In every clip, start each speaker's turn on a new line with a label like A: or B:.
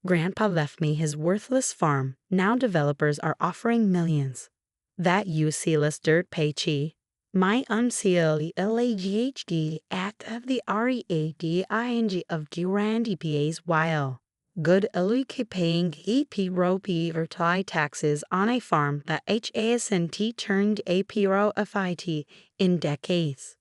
A: Grandpa left me his worthless farm. Now developers are offering millions. That useless dirt paychee. My uncleaghd at of the reading of GRANDPA's while. Good alike paying EP or tie taxes on a farm that hasn't turned a profit in decades.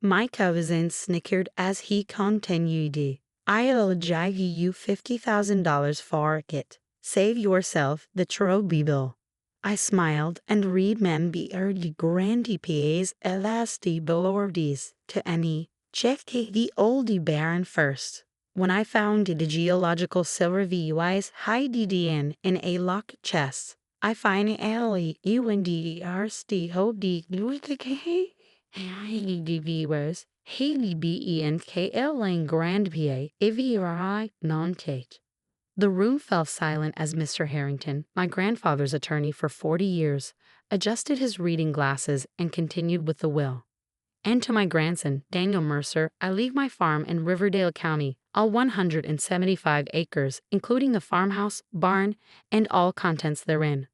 A: My cousin snickered as he continued. I'll give you $50,000 for it. Save yourself the trouble. I smiled and remembered Grandpa's elastic orders to Annie. Check the old baron first. When I found the geological silver VUIs hidden in a locked chest, I finally viewers Haley BENKL and Grandpa Ivri non-Kate. The room fell silent as Mr. Harrington, my grandfather's attorney for 40 years, adjusted his reading glasses and continued with the will. And to my grandson, Daniel Mercer, I leave my farm in Riverdale County, all 175 acres, including the farmhouse, barn, and all contents therein.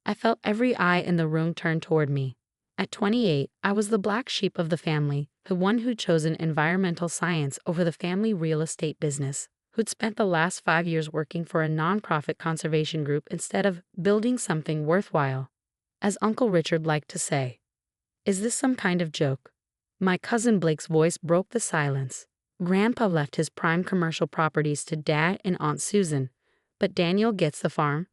A: I felt every eye in the room turn toward me. At 28, I was the black sheep of the family, the one who'd chosen environmental science over the family real estate business, who'd spent the last 5 years working for a nonprofit conservation group instead of building something worthwhile. As Uncle Richard liked to say, "Is this some kind of joke?" My cousin Blake's voice broke the silence. Grandpa left his prime commercial properties to Dad and Aunt Susan, but Daniel gets the farm.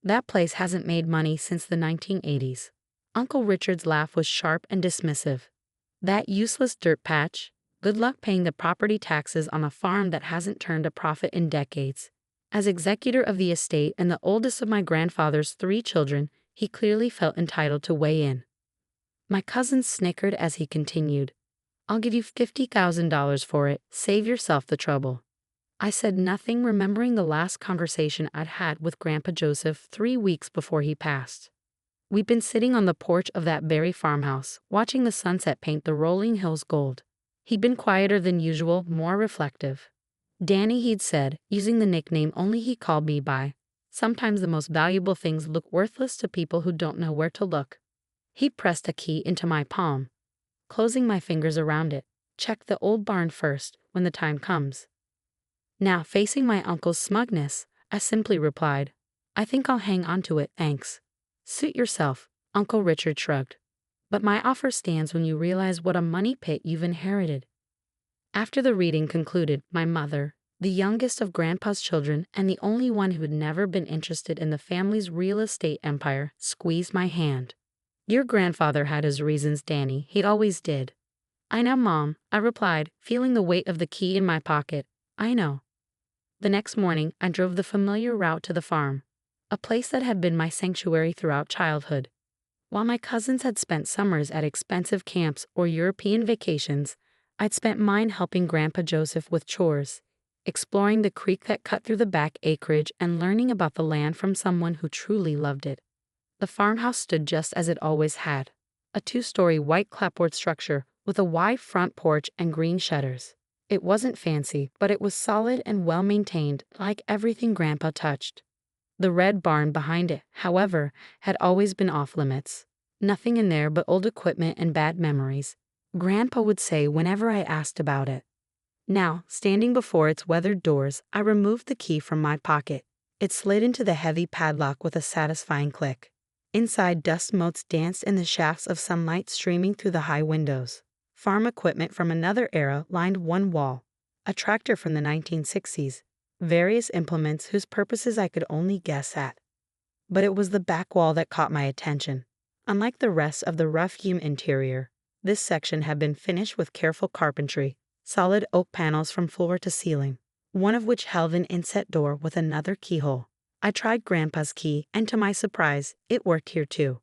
A: That place hasn't made money since the 1980s. Uncle Richard's laugh was sharp and dismissive. That useless dirt patch? Good luck paying the property taxes on a farm that hasn't turned a profit in decades. As executor of the estate and the oldest of my grandfather's 3 children, he clearly felt entitled to weigh in. My cousin snickered as he continued, "I'll give you $50,000 for it. Save yourself the trouble." I said nothing, remembering the last conversation I'd had with Grandpa Joseph 3 weeks before he passed. We'd been sitting on the porch of that very farmhouse, watching the sunset paint the rolling hills gold. He'd been quieter than usual, more reflective. "Danny," he'd said, using the nickname only he called me by, "sometimes the most valuable things look worthless to people who don't know where to look." He pressed a key into my palm. Closing my fingers around it, "Check the old barn first, when the time comes." Now, facing my uncle's smugness, I simply replied, "I think I'll hang on to it, thanks." "Suit yourself," Uncle Richard shrugged. "But my offer stands when you realize what a money pit you've inherited." After the reading concluded, my mother, the youngest of Grandpa's children and the only one who had never been interested in the family's real estate empire, squeezed my hand. "Your grandfather had his reasons, Danny. He always did." "I know, Mom," I replied, feeling the weight of the key in my pocket. "I know." The next morning, I drove the familiar route to the farm, a place that had been my sanctuary throughout childhood. While my cousins had spent summers at expensive camps or European vacations, I'd spent mine helping Grandpa Joseph with chores, exploring the creek that cut through the back acreage and learning about the land from someone who truly loved it. The farmhouse stood just as it always had, a 2-story white clapboard structure with a wide front porch and green shutters. It wasn't fancy, but it was solid and well-maintained, like everything Grandpa touched. The red barn behind it, however, had always been off-limits. Nothing in there but old equipment and bad memories, Grandpa would say whenever I asked about it. Now, standing before its weathered doors, I removed the key from my pocket. It slid into the heavy padlock with a satisfying click. Inside, dust motes danced in the shafts of sunlight streaming through the high windows. Farm equipment from another era lined one wall, a tractor from the 1960s, various implements whose purposes I could only guess at. But it was the back wall that caught my attention. Unlike the rest of the rough-hewn interior, this section had been finished with careful carpentry, solid oak panels from floor to ceiling, one of which held an inset door with another keyhole. I tried Grandpa's key, and to my surprise, it worked here too.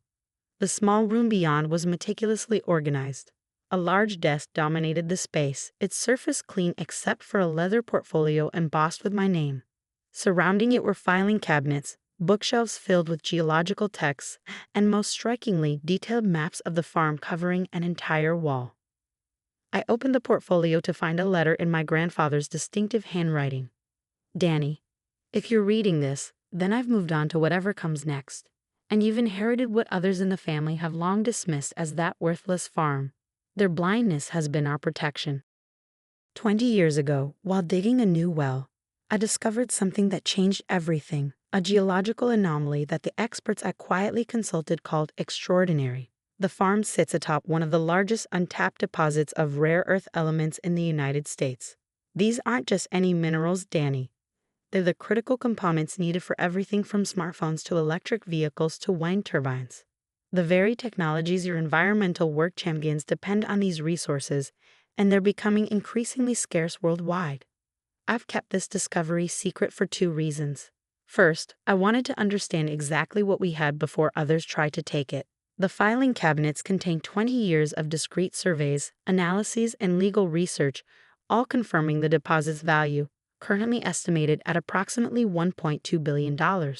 A: The small room beyond was meticulously organized. A large desk dominated the space, its surface clean except for a leather portfolio embossed with my name. Surrounding it were filing cabinets, bookshelves filled with geological texts, and most strikingly, detailed maps of the farm covering an entire wall. I opened the portfolio to find a letter in my grandfather's distinctive handwriting. "Danny, If you're reading this, then I've moved on to whatever comes next. And you've inherited what others in the family have long dismissed as that worthless farm. Their blindness has been our protection. 20 years ago, while digging a new well, I discovered something that changed everything, a geological anomaly that the experts I quietly consulted called extraordinary. The farm sits atop one of the largest untapped deposits of rare earth elements in the United States. These aren't just any minerals, Danny. They're the critical components needed for everything from smartphones to electric vehicles to wind turbines. The very technologies your environmental work champions depend on these resources, and they're becoming increasingly scarce worldwide. I've kept this discovery secret for 2 reasons. First, I wanted to understand exactly what we had before others tried to take it. The filing cabinets contain 20 years of discrete surveys, analyses, and legal research, all confirming the deposit's value, currently estimated at approximately $1.2 billion.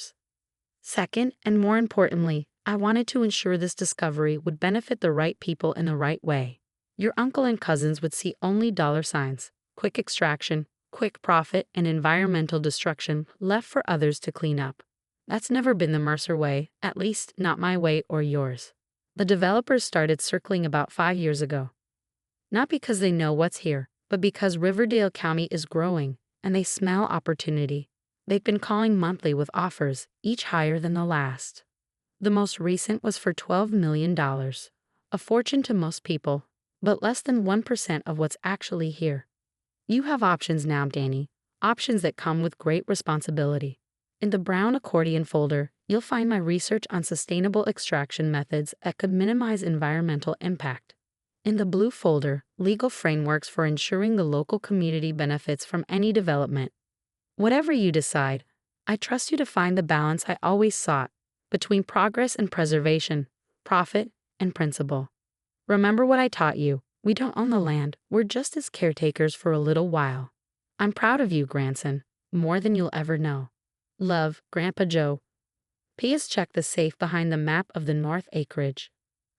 A: Second, and more importantly, I wanted to ensure this discovery would benefit the right people in the right way. Your uncle and cousins would see only dollar signs, quick extraction, quick profit, and environmental destruction left for others to clean up. That's never been the Mercer way, at least not my way or yours. The developers started circling about 5 years ago. Not because they know what's here, but because Riverdale County is growing, and they smell opportunity. They've been calling monthly with offers, each higher than the last. The most recent was for $12 million, a fortune to most people, but less than 1% of what's actually here. You have options now, Danny, options that come with great responsibility. In the brown accordion folder, you'll find my research on sustainable extraction methods that could minimize environmental impact. In the blue folder, legal frameworks for ensuring the local community benefits from any development. Whatever you decide, I trust you to find the balance I always sought between progress and preservation, profit and principle. Remember what I taught you. We don't own the land, we're just its caretakers for a little while. I'm proud of you, grandson, more than you'll ever know. Love, Grandpa Joe. P.S. Check the safe behind the map of the North Acreage.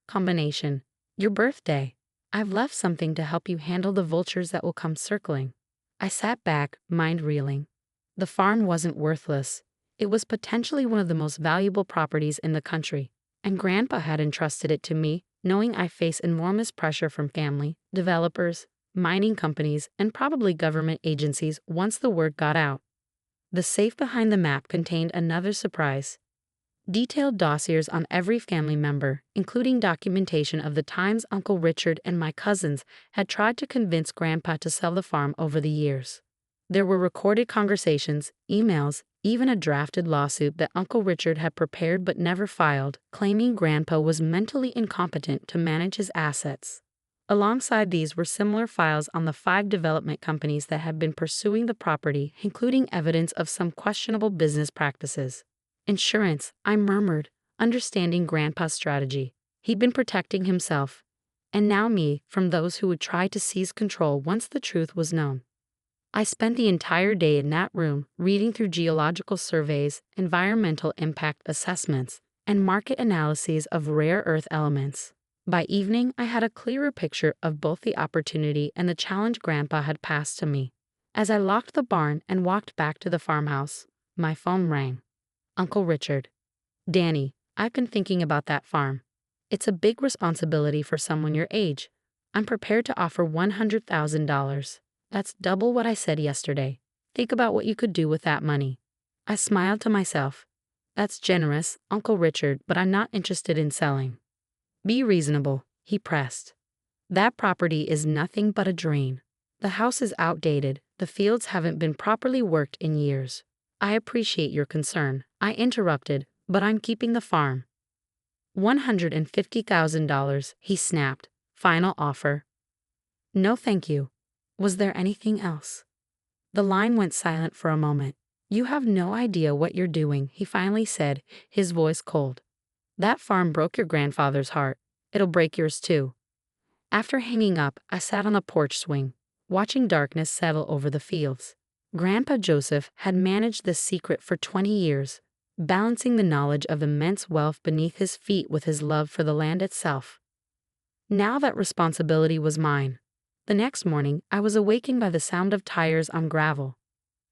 A: Combination. Your birthday. I've left something to help you handle the vultures that will come circling. I sat back, mind reeling. The farm wasn't worthless. It was potentially one of the most valuable properties in the country, and Grandpa had entrusted it to me, knowing I face enormous pressure from family, developers, mining companies, and probably government agencies once the word got out. The safe behind the map contained another surprise. Detailed dossiers on every family member, including documentation of the times Uncle Richard and my cousins had tried to convince Grandpa to sell the farm over the years. There were recorded conversations, emails, even a drafted lawsuit that Uncle Richard had prepared but never filed, claiming Grandpa was mentally incompetent to manage his assets. Alongside these were similar files on the 5 development companies that had been pursuing the property, including evidence of some questionable business practices. Insurance, I murmured, understanding Grandpa's strategy. He'd been protecting himself, and now me, from those who would try to seize control once the truth was known. I spent the entire day in that room reading through geological surveys, environmental impact assessments, and market analyses of rare earth elements. By evening, I had a clearer picture of both the opportunity and the challenge Grandpa had passed to me. As I locked the barn and walked back to the farmhouse, my phone rang. Uncle Richard. Danny, I've been thinking about that farm. It's a big responsibility for someone your age. I'm prepared to offer $100,000. That's double what I said yesterday. Think about what you could do with that money. I smiled to myself. That's generous, Uncle Richard, but I'm not interested in selling. Be reasonable, he pressed. That property is nothing but a drain. The house is outdated, the fields haven't been properly worked in years. I appreciate your concern, I interrupted, but I'm keeping the farm. $150,000, he snapped. Final offer. No thank you. Was there anything else? The line went silent for a moment. You have no idea what you're doing, he finally said, his voice cold. That farm broke your grandfather's heart. It'll break yours too. After hanging up, I sat on the porch swing, watching darkness settle over the fields. Grandpa Joseph had managed this secret for 20 years, balancing the knowledge of immense wealth beneath his feet with his love for the land itself. Now that responsibility was mine. The next morning, I was awakened by the sound of tires on gravel.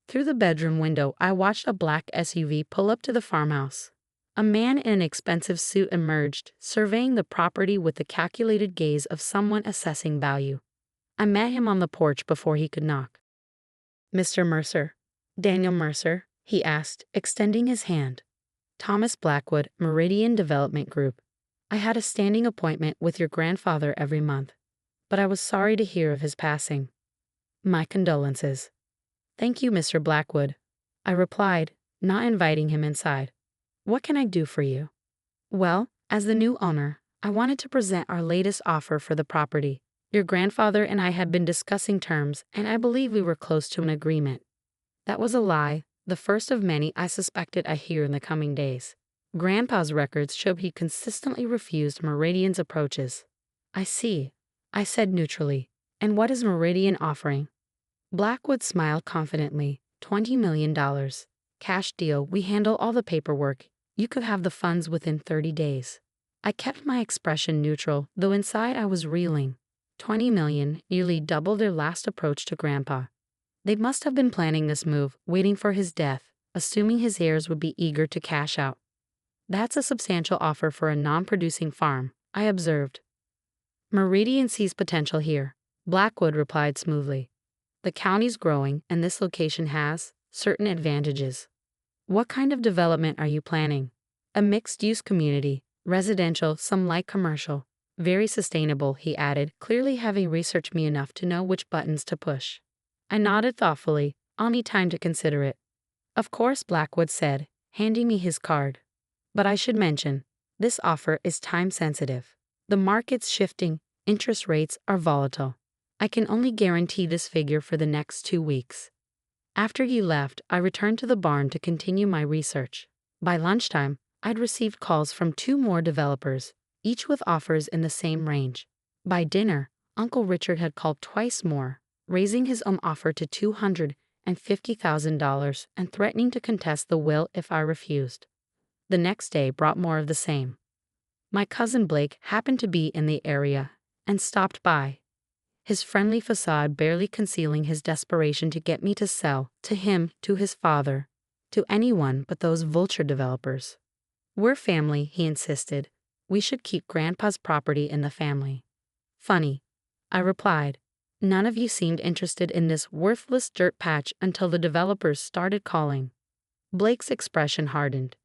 A: Through the bedroom window, I watched a black SUV pull up to the farmhouse. A man in an expensive suit emerged, surveying the property with the calculated gaze of someone assessing value. I met him on the porch before he could knock. "Mr. Mercer." "Daniel Mercer?" he asked, extending his hand. "Thomas Blackwood, Meridian Development Group. I had a standing appointment with your grandfather every month, but I was sorry to hear of his passing." "My condolences." "Thank you, Mr. Blackwood," I replied, not inviting him inside. "What can I do for you?" "Well, as the new owner, I wanted to present our latest offer for the property. Your grandfather and I had been discussing terms, and I believe we were close to an agreement." That was a lie, the first of many I suspected I'd hear in the coming days. Grandpa's records showed he consistently refused Meridian's approaches. "I see," I said neutrally. "And what is Meridian offering?" Blackwood smiled confidently. $20 million. Cash deal, we handle all the paperwork. You could have the funds within 30 days. I kept my expression neutral, though inside I was reeling. 20 million, nearly double their last approach to Grandpa. They must have been planning this move, waiting for his death, assuming his heirs would be eager to cash out. "That's a substantial offer for a non-producing farm," I observed. "Meridian sees potential here," Blackwood replied smoothly. "The county's growing, and this location has certain advantages." "What kind of development are you planning?" "A mixed-use community, residential, some light commercial. Very sustainable," he added, clearly having researched me enough to know which buttons to push. I nodded thoughtfully. "I'll need time to consider it." "Of course," Blackwood said, handing me his card. "But I should mention, this offer is time-sensitive. The market's shifting, interest rates are volatile. I can only guarantee this figure for the next 2 weeks." After he left, I returned to the barn to continue my research. By lunchtime, I'd received calls from 2 more developers, each with offers in the same range. By dinner, Uncle Richard had called twice more, raising his own offer to $250,000 and threatening to contest the will if I refused. The next day brought more of the same. My cousin Blake happened to be in the area and stopped by, his friendly facade barely concealing his desperation to get me to sell, to him, to his father, to anyone but those vulture developers. "We're family," he insisted. "We should keep Grandpa's property in the family." "Funny," I replied. "None of you seemed interested in this worthless dirt patch until the developers started calling." Blake's expression hardened.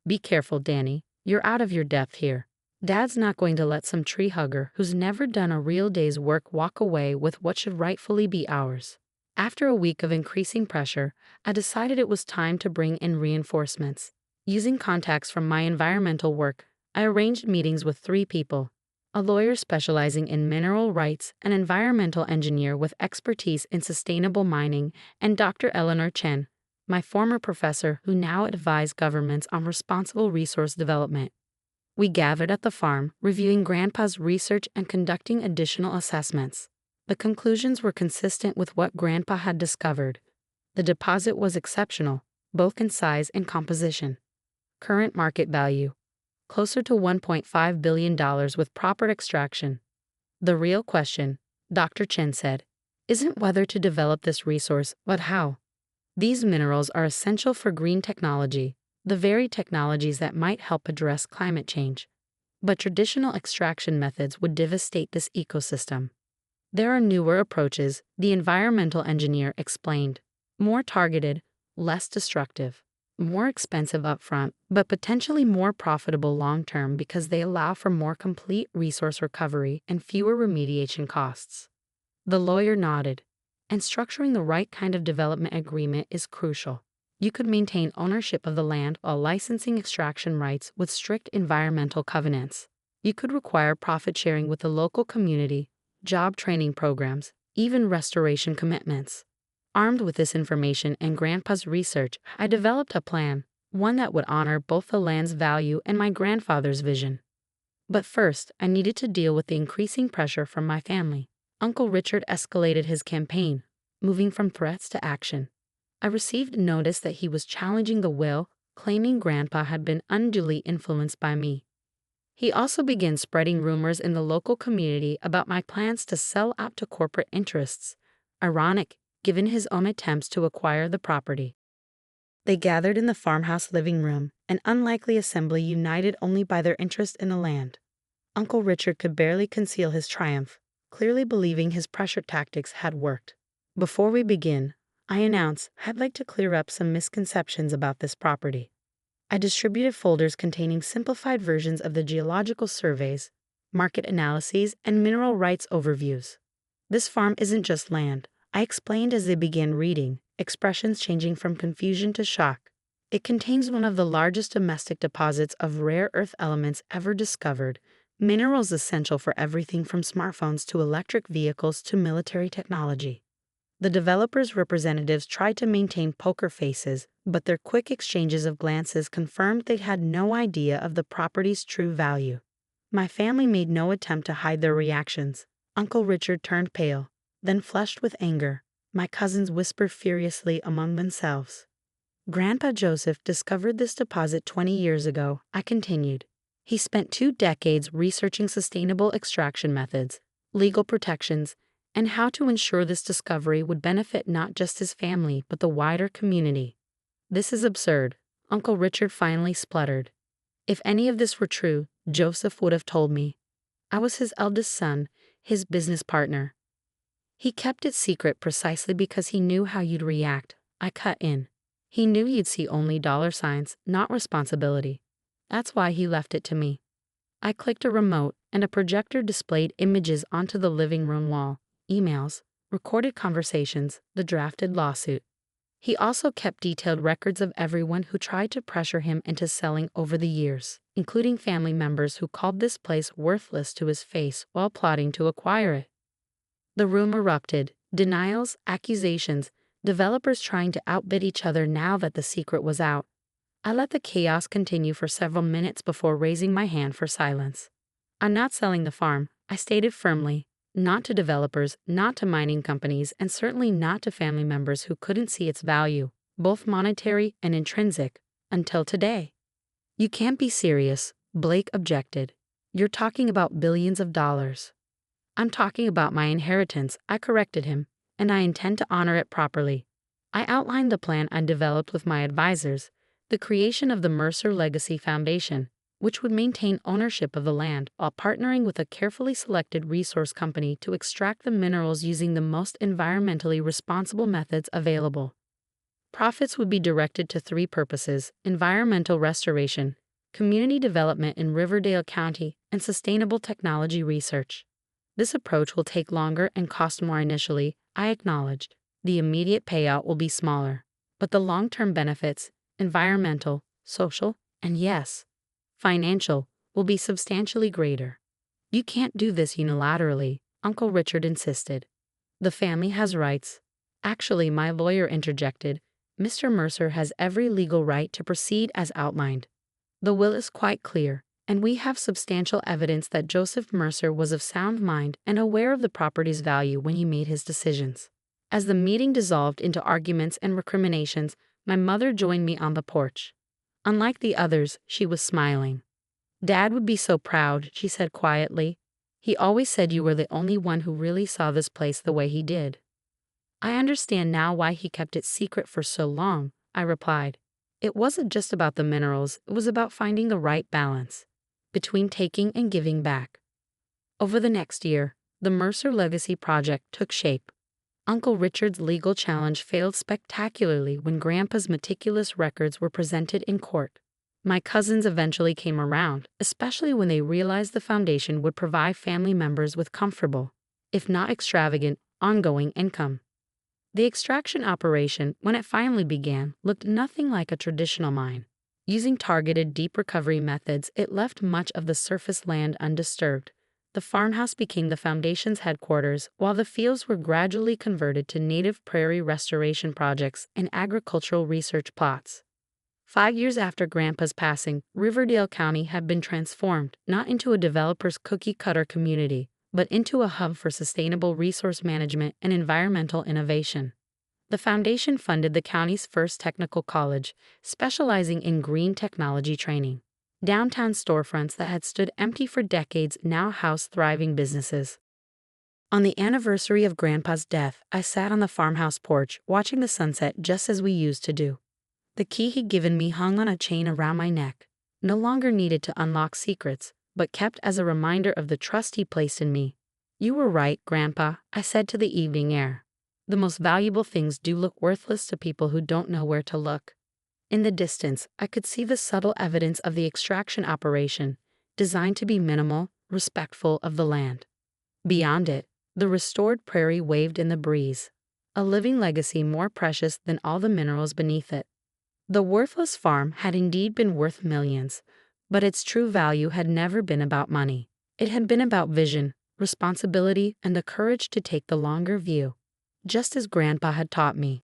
A: "Be careful, Danny. You're out of your depth here. Dad's not going to let some tree hugger who's never done a real day's work walk away with what should rightfully be ours." After a week of increasing pressure, I decided it was time to bring in reinforcements. Using contacts from my environmental work, I arranged meetings with 3 people: a lawyer specializing in mineral rights, an environmental engineer with expertise in sustainable mining, and Dr. Eleanor Chen, my former professor who now advised governments on responsible resource development. We gathered at the farm, reviewing Grandpa's research and conducting additional assessments. The conclusions were consistent with what Grandpa had discovered. The deposit was exceptional, both in size and composition. Current market value: closer to $1.5 billion with proper extraction. The real question, Dr. Chen said, isn't whether to develop this resource, but how. These minerals are essential for green technology, the very technologies that might help address climate change. But traditional extraction methods would devastate this ecosystem. There are newer approaches, the environmental engineer explained. More targeted, less destructive. More expensive upfront, but potentially more profitable long-term because they allow for more complete resource recovery and fewer remediation costs. The lawyer nodded. And structuring the right kind of development agreement is crucial. You could maintain ownership of the land while licensing extraction rights with strict environmental covenants. You could require profit sharing with the local community, job training programs, even restoration commitments. Armed with this information and Grandpa's research, I developed a plan, one that would honor both the land's value and my grandfather's vision. But first, I needed to deal with the increasing pressure from my family. Uncle Richard escalated his campaign, moving from threats to action. I received notice that he was challenging the will, claiming Grandpa had been unduly influenced by me. He also began spreading rumors in the local community about my plans to sell out to corporate interests. Ironic, given his own attempts to acquire the property. They gathered in the farmhouse living room, an unlikely assembly united only by their interest in the land. Uncle Richard could barely conceal his triumph, clearly believing his pressure tactics had worked. Before we begin, I announce I'd like to clear up some misconceptions about this property. I distributed folders containing simplified versions of the geological surveys, market analyses, and mineral rights overviews. This farm isn't just land, I explained as they began reading, expressions changing from confusion to shock. It contains one of the largest domestic deposits of rare earth elements ever discovered, minerals essential for everything from smartphones to electric vehicles to military technology. The developer's representatives tried to maintain poker faces, but their quick exchanges of glances confirmed they had no idea of the property's true value. My family made no attempt to hide their reactions. Uncle Richard turned pale, then flushed with anger. My cousins whispered furiously among themselves. Grandpa Joseph discovered this deposit 20 years ago, I continued. He spent 2 decades researching sustainable extraction methods, legal protections, and how to ensure this discovery would benefit not just his family but the wider community. This is absurd, Uncle Richard finally spluttered. If any of this were true, Joseph would have told me. I was his eldest son, his business partner. He kept it secret precisely because he knew how you'd react, I cut in. He knew you'd see only dollar signs, not responsibility. That's why he left it to me. I clicked a remote, and a projector displayed images onto the living room wall, emails, recorded conversations, the drafted lawsuit. He also kept detailed records of everyone who tried to pressure him into selling over the years, including family members who called this place worthless to his face while plotting to acquire it. The room erupted, denials, accusations, developers trying to outbid each other now that the secret was out. I let the chaos continue for several minutes before raising my hand for silence. I'm not selling the farm, I stated firmly, not to developers, not to mining companies, and certainly not to family members who couldn't see its value, both monetary and intrinsic, until today. You can't be serious, Blake objected. You're talking about billions of dollars. I'm talking about my inheritance, I corrected him, and I intend to honor it properly. I outlined the plan I developed with my advisors, the creation of the Mercer Legacy Foundation, which would maintain ownership of the land while partnering with a carefully selected resource company to extract the minerals using the most environmentally responsible methods available. Profits would be directed to 3 purposes: environmental restoration, community development in Riverdale County, and sustainable technology research. This approach will take longer and cost more initially, I acknowledged. The immediate payout will be smaller, but the long-term benefits, environmental, social, and yes, financial, will be substantially greater. You can't do this unilaterally, Uncle Richard insisted. The family has rights. Actually, my lawyer interjected, Mr. Mercer has every legal right to proceed as outlined. The will is quite clear, and we have substantial evidence that Joseph Mercer was of sound mind and aware of the property's value when he made his decisions. As the meeting dissolved into arguments and recriminations, my mother joined me on the porch. Unlike the others, she was smiling. Dad would be so proud, she said quietly. He always said you were the only one who really saw this place the way he did. I understand now why he kept it secret for so long, I replied. It wasn't just about the minerals, it was about finding the right balance between taking and giving back. Over the next year, the Mercer Legacy Project took shape. Uncle Richard's legal challenge failed spectacularly when Grandpa's meticulous records were presented in court. My cousins eventually came around, especially when they realized the foundation would provide family members with comfortable, if not extravagant, ongoing income. The extraction operation, when it finally began, looked nothing like a traditional mine. Using targeted deep recovery methods, it left much of the surface land undisturbed. The farmhouse became the foundation's headquarters, while the fields were gradually converted to native prairie restoration projects and agricultural research plots. 5 years after Grandpa's passing, Riverdale County had been transformed not into a developer's cookie-cutter community, but into a hub for sustainable resource management and environmental innovation. The foundation funded the county's first technical college, specializing in green technology training. Downtown storefronts that had stood empty for decades now house thriving businesses. On the anniversary of Grandpa's death, I sat on the farmhouse porch, watching the sunset just as we used to do. The key he'd given me hung on a chain around my neck, no longer needed to unlock secrets, but kept as a reminder of the trust he placed in me. "You were right, Grandpa," I said to the evening air. "The most valuable things do look worthless to people who don't know where to look." In the distance, I could see the subtle evidence of the extraction operation, designed to be minimal, respectful of the land. Beyond it, the restored prairie waved in the breeze, a living legacy more precious than all the minerals beneath it. The worthless farm had indeed been worth millions, but its true value had never been about money. It had been about vision, responsibility, and the courage to take the longer view, just as Grandpa had taught me.